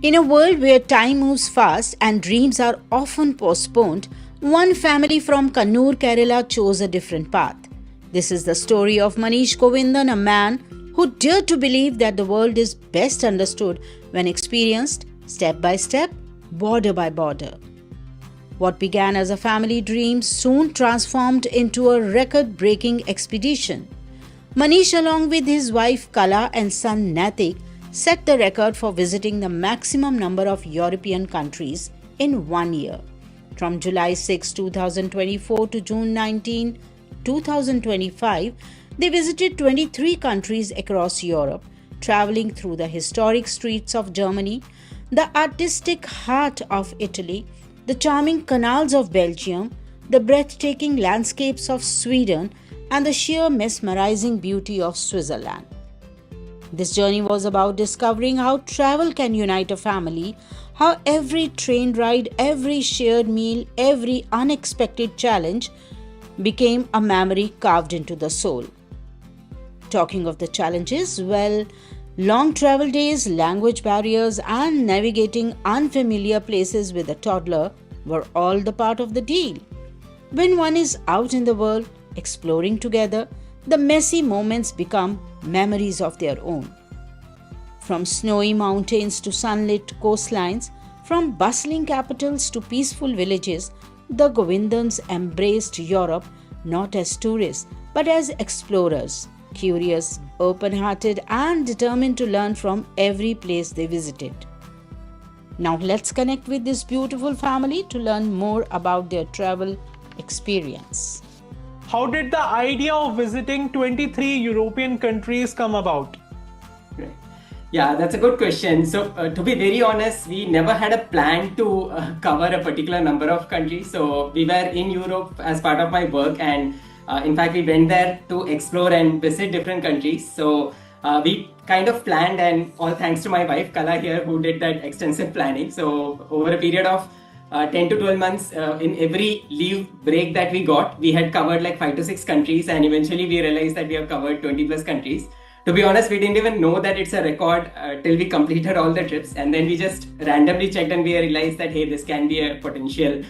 In a world where time moves fast and dreams are often postponed, one family from Kannur, Kerala chose a different path. This is the story of Manish Govindan, a man who dared to believe that the world is best understood when experienced step by step, border by border. What began as a family dream soon transformed into a record breaking expedition. Manish, along with his wife Kala and son Natik, set the record for visiting the maximum number of European countries in 1 year. From July 6, 2024 to June 19, 2025, they visited 23 countries across Europe, traveling through the historic streets of Germany, the artistic heart of Italy, the charming canals of Belgium, the breathtaking landscapes of Sweden, and the sheer mesmerizing beauty of Switzerland. This journey was about discovering how travel can unite a family, how every train ride, every shared meal, every unexpected challenge became a memory carved into the soul. Talking of the challenges, well, long travel days, language barriers, and navigating unfamiliar places with a toddler were all the part of the deal. When one is out in the world, exploring together, the messy moments become memories of their own. From snowy mountains to sunlit coastlines, from bustling capitals to peaceful villages, the Govindans embraced Europe not as tourists but as explorers, curious, open hearted, and determined to learn from every place they visited. Now, let's connect with this beautiful family to learn more about their travel experience. How did the idea of visiting 23 European countries come about? Right. Yeah, that's a good question. So, to be very honest, we never had a plan to cover a particular number of countries. So, we were in Europe as part of my work, and in fact, we went there to explore and visit different countries. So, we kind of planned, and all thanks to my wife Kala here, who did that extensive planning. So, over a period of 10 to 12 months, in every leave break that we got, we had covered like 5 to 6 countries, and eventually we realized that we have covered 20 plus countries. To be honest, we didn't even know that it's a record till we completed all the trips, and then we just randomly checked and we realized that hey, this can be a potential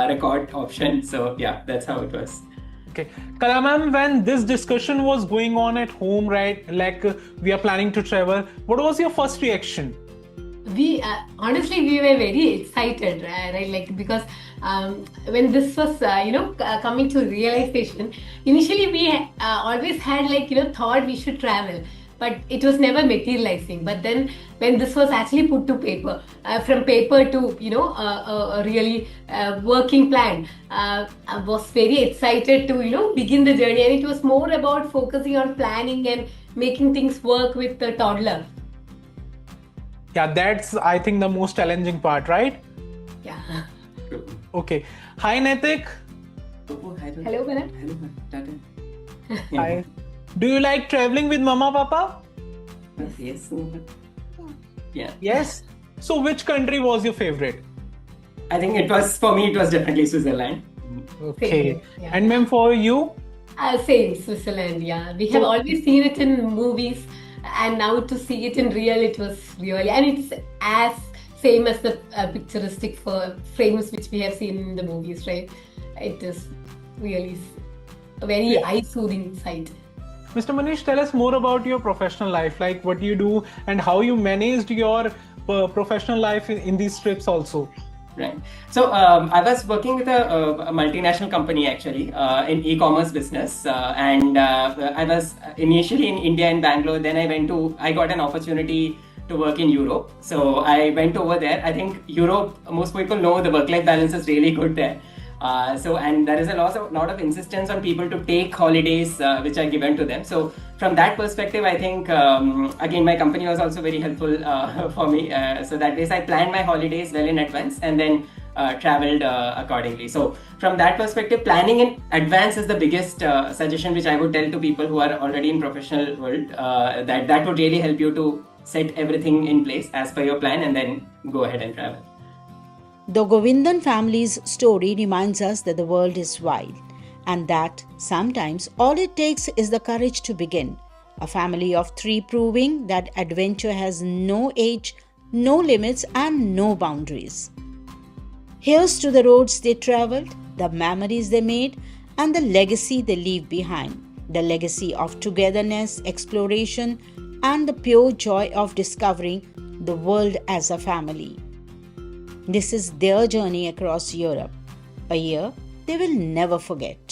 record option. So yeah, that's how it was. Okay, Kala ma'am, when this discussion was going on at home, right, like we are planning to travel, what was your first reaction? We honestly we were very excited, right? Like because when this was coming to realization, initially we always had thought we should travel, but it was never materializing. But then when this was actually put to paper, from paper to a really working plan, I was very excited to begin the journey, and it was more about focusing on planning and making things work with the toddler. Yeah, that's I think the most challenging part, right? Yeah. Okay. Hi, Natik. Hello, Karan. Hello, Tata. Hi. Do you like traveling with Mama, Papa? Yes. Yeah. Yes. So, which country was your favorite? I think it was, for me, it was definitely Switzerland. Okay. Yeah. And ma'am, for you? Same, Switzerland, yeah. We have always seen it in movies, and now to see it in real, it was really, and it's as same as the picturestic frames which we have seen in the movies, right? It is really a very eye-soothing sight. Mr. Manish, tell us more about your professional life, like what you do and how you managed your professional life in these trips also. Right. So I was working with a multinational company actually in e-commerce business, and I was initially in India in Bangalore. Then I got an opportunity to work in Europe. So I went over there. I think Europe, most people know the work-life balance is really good there. And there is a lot of insistence on people to take holidays which are given to them. So from that perspective, I think again my company was also very helpful for me. So that is, I planned my holidays well in advance and then traveled accordingly. So from that perspective, planning in advance is the biggest suggestion which I would tell to people who are already in professional world. That would really help you to set everything in place as per your plan and then go ahead and travel. The Govindan family's story reminds us that the world is wide and that sometimes all it takes is the courage to begin. A family of three proving that adventure has no age, no limits and no boundaries. Here's to the roads they traveled, the memories they made, and the legacy they leave behind. The legacy of togetherness, exploration, and the pure joy of discovering the world as a family. This is their journey across Europe, a year they will never forget.